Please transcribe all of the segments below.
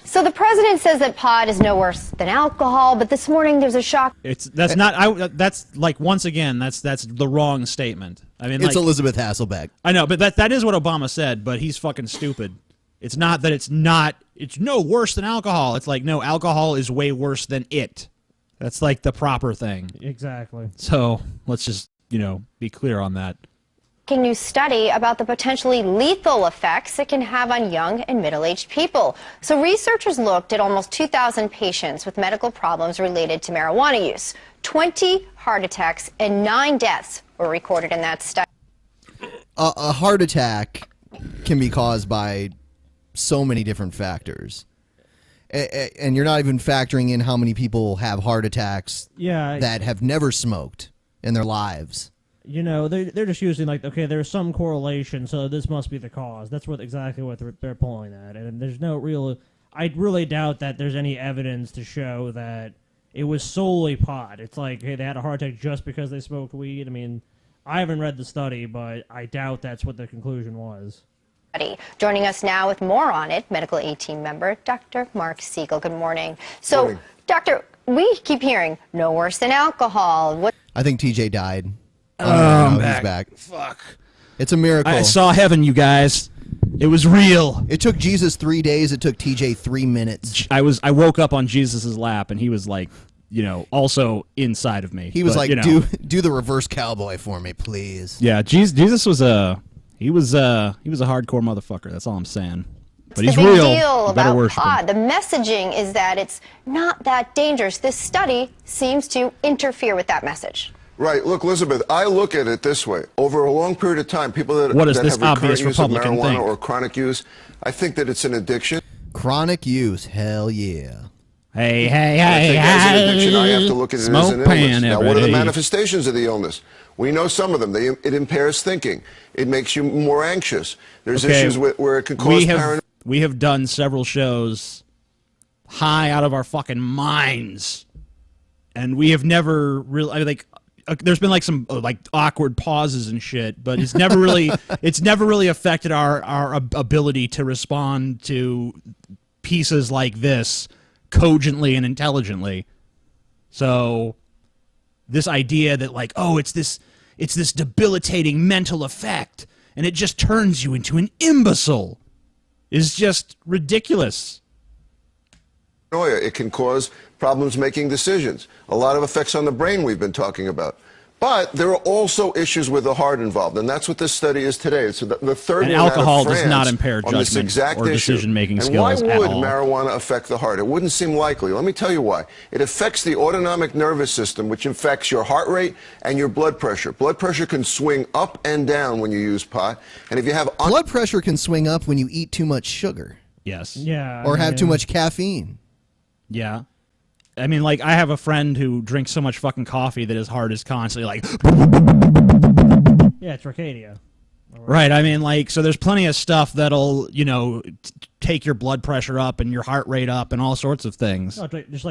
So the president says that pot is no worse than alcohol, but this morning there's a shock. That's like, once again, that's the wrong statement. I mean, it's Elizabeth Hasselbeck. I know, but that is what Obama said, but he's fucking stupid. It's not that it's no worse than alcohol. It's like, no, alcohol is way worse than it. That's like the proper thing. Exactly. So let's just, be clear on that. A new study about the potentially lethal effects it can have on young and middle-aged people. So researchers looked at almost 2,000 patients with medical problems related to marijuana use. 20 heart attacks and 9 deaths were recorded in that study. A heart attack can be caused by so many different factors. And you're not even factoring in how many people have heart attacks that have never smoked in their lives. They're just using, like, okay, there's some correlation, so this must be the cause. That's exactly what they're pulling at. And there's no real... I really doubt that there's any evidence to show that it was solely pot. It's like, hey, they had a heart attack just because they smoked weed. I mean, I haven't read the study, but I doubt that's what the conclusion was. Joining us now with more on it, medical A-team member Dr. Mark Siegel. Good morning. So, morning. Doctor, we keep hearing no worse than alcohol. I think TJ died. I'm he's back. Fuck. It's a miracle. I saw heaven, you guys. It was real. It took Jesus 3 days. It took TJ 3 minutes. I woke up on Jesus' lap, and he was like, also inside of me. He was like, do the reverse cowboy for me, please. Yeah, Jesus was he was a hardcore motherfucker. That's all I'm saying. But he's the big real. deal Better about worship pot. him. The messaging is that it's not that dangerous. This study seems to interfere with that message. Right. Look, Elizabeth, I look at it this way. Over a long period of time, people that What does have this recurrent obvious use of Republican marijuana think? or chronic use, I think that it's an addiction. Chronic use, hell yeah. Hey, I think as an addiction, I have to look at it as Smoke an pan illness. Now, every what are the day. manifestations of the illness? We know some of them. It impairs thinking. It makes you more anxious. There's issues where it can cause paranoia. We have done several shows high out of our fucking minds, and we have never really there's been like some awkward pauses and shit, but it's never really affected our ability to respond to pieces like this cogently and intelligently. So this idea that it's this debilitating mental effect and it just turns you into an imbecile is just ridiculous. It can cause problems making decisions. A lot of effects on the brain we've been talking about. But there are also issues with the heart involved, and that's what this study is today. So the third And one out of alcohol does France not impair on this judgment exact or issue. decision-making And skills why at would all. marijuana affect the heart? It wouldn't seem likely. Let me tell you why. It affects the autonomic nervous system, which affects your heart rate and your blood pressure. Blood pressure can swing up and down when you use pot, and if you have Blood pressure can swing up when you eat too much sugar. Yes. Yeah. Or have too much caffeine. Yeah. I mean, I have a friend who drinks so much fucking coffee that his heart is constantly like... Yeah, trachea. Right, I mean, so there's plenty of stuff that'll, take your blood pressure up and your heart rate up and all sorts of things. No, just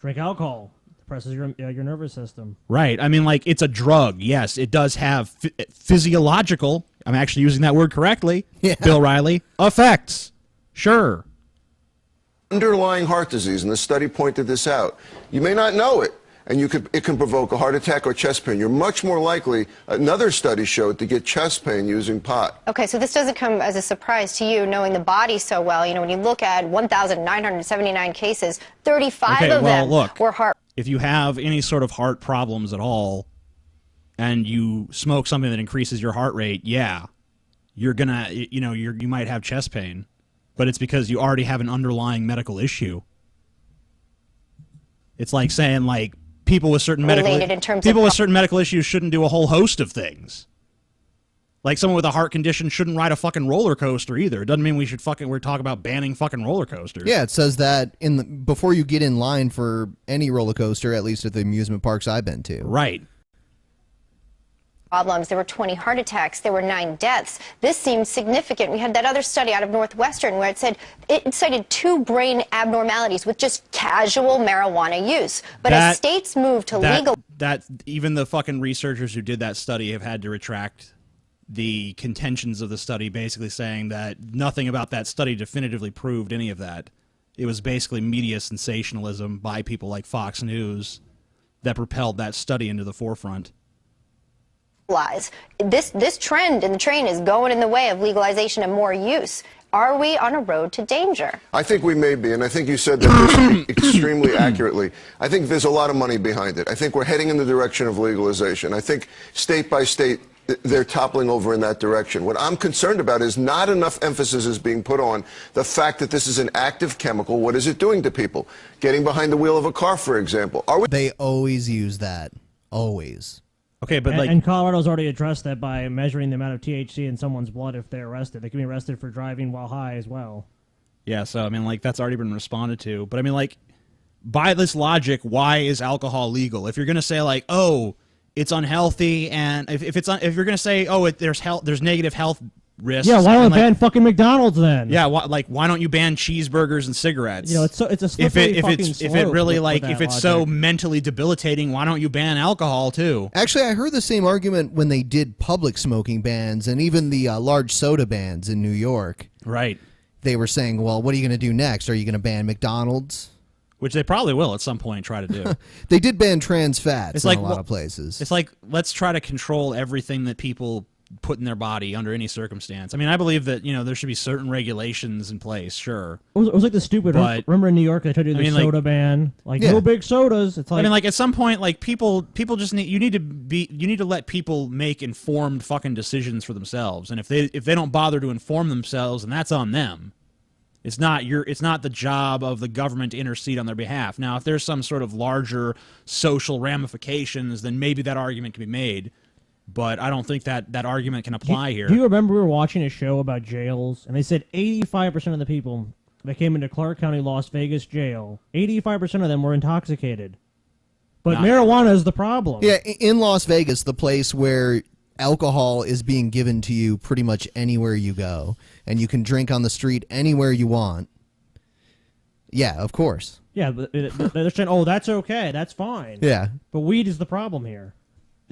drink alcohol. It depresses your nervous system. Right, I mean, it's a drug. Yes, it does have physiological, I'm actually using that word correctly, Bill Riley, effects. Sure. Underlying heart disease, and the study pointed this out. You may not know it, and it can provoke a heart attack or chest pain. You're much more likely, another study showed, to get chest pain using pot. Okay, so this doesn't come as a surprise to you, knowing the body so well. When you look at 1,979 cases, 35 of them were heart. If you have any sort of heart problems at all, and you smoke something that increases your heart rate, yeah, you're gonna, you might have chest pain. But it's because you already have an underlying medical issue. It's like saying people with certain medical issues shouldn't do a whole host of things. Like someone with a heart condition shouldn't ride a fucking roller coaster either. It doesn't mean we're talking about banning fucking roller coasters. Yeah, it says that before you get in line for any roller coaster, at least at the amusement parks I've been to. Right. Problems. There were 20 heart attacks. There were 9 deaths. This seems significant. We had that other study out of Northwestern where it cited 2 brain abnormalities with just casual marijuana use. But as states move to legal... Even the fucking researchers who did that study have had to retract the contentions of the study, basically saying that nothing about that study definitively proved any of that. it was basically media sensationalism by people like Fox News that propelled that study into the forefront. This trend in the train is going in the way of legalization and more use. Are we on a road to danger? I think we may be, and I think you said that extremely accurately. I think there's a lot of money behind it. I think we're heading in the direction of legalization. I think state by state, they're toppling over in that direction. What I'm concerned about is not enough emphasis is being put on the fact that this is an active chemical. What is it doing to people? Getting behind the wheel of a car, for example. They always use that. Always. Okay, but and Colorado's already addressed that by measuring the amount of THC in someone's blood if they're arrested. They can be arrested for driving while high as well. Yeah, so I mean, like, that's already been responded to. But I mean, like, by this logic, why is alcohol legal? If you're going to say, like, oh, it's unhealthy, and if you're going to say, oh, there's negative health risks. Yeah, why don't ban fucking McDonald's then? Yeah, why don't you ban cheeseburgers and cigarettes? You know, it's a slippery fucking slope if it really with if that it's logic. so mentally debilitating, why don't you ban alcohol too? Actually, I heard the same argument when they did public smoking bans and even the large soda bans in New York. Right. They were saying, well, what are you going to do next? Are you going to ban McDonald's? Which they probably will at some point try to do. They did ban trans fats It's in like, a lot of places. It's like, let's try to control everything that people put in their body under any circumstance. I mean, I believe that, you know, there should be certain regulations in place, sure. It was like the stupid. But- Remember in New York they tried to do the soda ban, no big sodas. It's like, I mean, like, at some point, like, people just need, you need to let people make informed fucking decisions for themselves. And if they don't bother to inform themselves, then that's on them. It's not the job of the government to intercede on their behalf. Now, if there's some sort of larger social ramifications, then maybe that argument can be made. But I don't think that argument can apply here. Do you remember we were watching a show about jails, and they said 85% of the people that came into Clark County, Las Vegas jail, 85% of them were intoxicated. But marijuana is the problem. Yeah, in Las Vegas, the place where alcohol is being given to you pretty much anywhere you go, and you can drink on the street anywhere you want. Yeah, of course. Yeah, but they're saying, oh, that's okay, that's fine. Yeah. But weed is the problem here.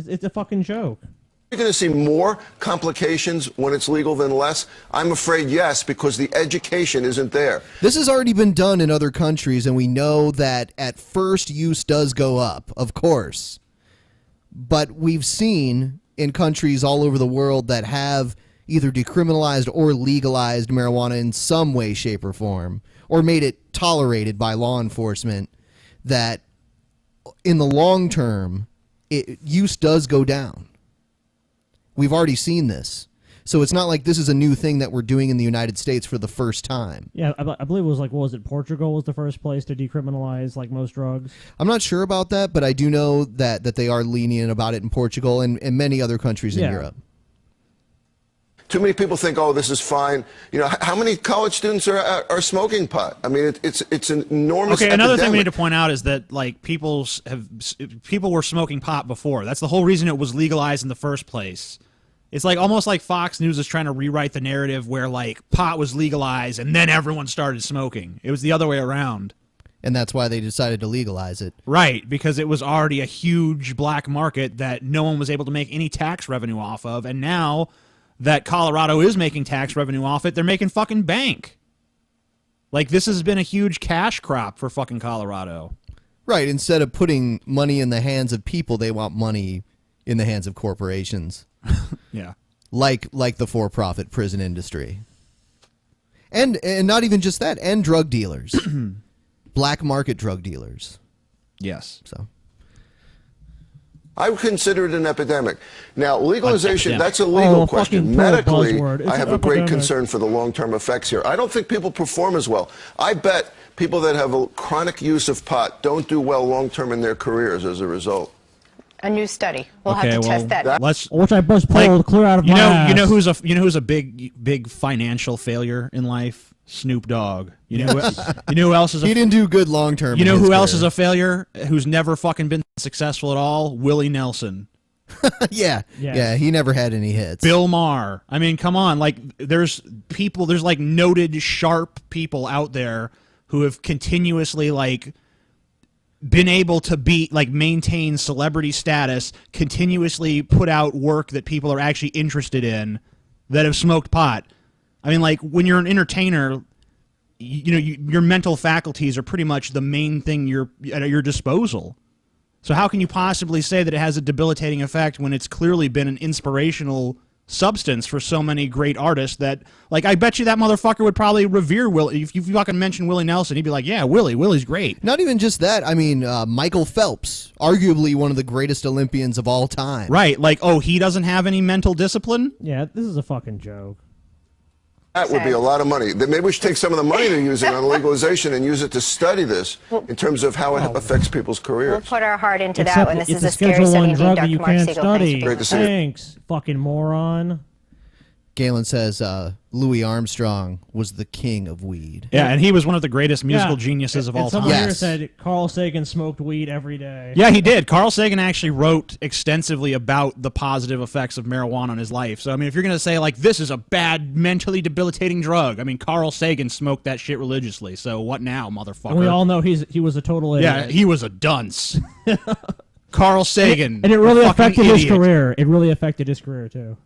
It's a fucking joke. You're going to see more complications when it's legal than less? I'm afraid yes, because the education isn't there. This has already been done in other countries, and we know that at first use does go up, of course. But we've seen in countries all over the world that have either decriminalized or legalized marijuana in some way, shape, or form, or made it tolerated by law enforcement, that in the long term, use does go down. We've already seen this. So it's not like this is a new thing that we're doing in the United States for the first time. Yeah, I believe it was like, what was it, Portugal was the first place to decriminalize like most drugs? I'm not sure about that, but I do know that they are lenient about it in Portugal and many other countries in Europe. Too many people think, oh, this is fine. You know, how many college students are smoking pot? I mean, it's an enormous Okay, another epidemic. thing we need to point out is that, like, people were smoking pot before. That's the whole reason it was legalized in the first place. It's like almost like Fox News is trying to rewrite the narrative where, like, pot was legalized and then everyone started smoking. It was the other way around. And that's why they decided to legalize it. Right, because it was already a huge black market that no one was able to make any tax revenue off of, and now that Colorado is making tax revenue off it, they're making fucking bank. Like, this has been a huge cash crop for fucking Colorado. Right, instead of putting money in the hands of people, they want money in the hands of corporations. Yeah. Like the for-profit prison industry. And not even just that, and drug dealers. Black market drug dealers. Yes. So I would consider it an epidemic. Now, legalization, epidemic. that's a legal Oh, question. fucking pro Medically, buzzword. It's I an have a great epidemic. concern for the long-term effects here. I don't think people perform as well. I bet people that have a chronic use of pot don't do well long-term in their careers as a result. A new study. We'll have to test that. Let's. Which I just pulled clear out of my ass. You know who's a big financial failure in life? Snoop Dogg. You know who else is? he didn't do good long term. You know who else is a failure? Who's never fucking been successful at all? Willie Nelson. Yeah, he never had any hits. Bill Maher. I mean, come on. Like, there's like noted sharp people out there who have continuously like been able to maintain celebrity status, continuously put out work that people are actually interested in, that have smoked pot. I mean, like, when you're an entertainer, your mental faculties are pretty much the main thing at your disposal. So how can you possibly say that it has a debilitating effect when it's clearly been an inspirational substance for so many great artists that, like, I bet you that motherfucker would probably revere Willie. If you fucking mention Willie Nelson, he'd be like, yeah, Willie's great. Not even just that. I mean, Michael Phelps, arguably one of the greatest Olympians of all time. Right. Like, oh, he doesn't have any mental discipline? Yeah, this is a fucking joke. That would be a lot of money. Maybe we should take some of the money they're using on legalization and use it to study this in terms of how it affects people's careers. We'll put our heart into that when this is a Schedule scary 1 17 drug Dr. that you Mark can't Siegel. study. Great to see you. Thanks, fucking moron. Galen says Louis Armstrong was the king of weed. Yeah, and he was one of the greatest musical geniuses of all time. Someone here said Carl Sagan smoked weed every day. Yeah, he did. Carl Sagan actually wrote extensively about the positive effects of marijuana on his life. So, I mean, if you're going to say, like, this is a bad, mentally debilitating drug, I mean, Carl Sagan smoked that shit religiously. So what now, motherfucker? And we all know he was a total idiot. Yeah, he was a dunce. Carl Sagan. And it really affected his idiot. career. It really affected his career, too.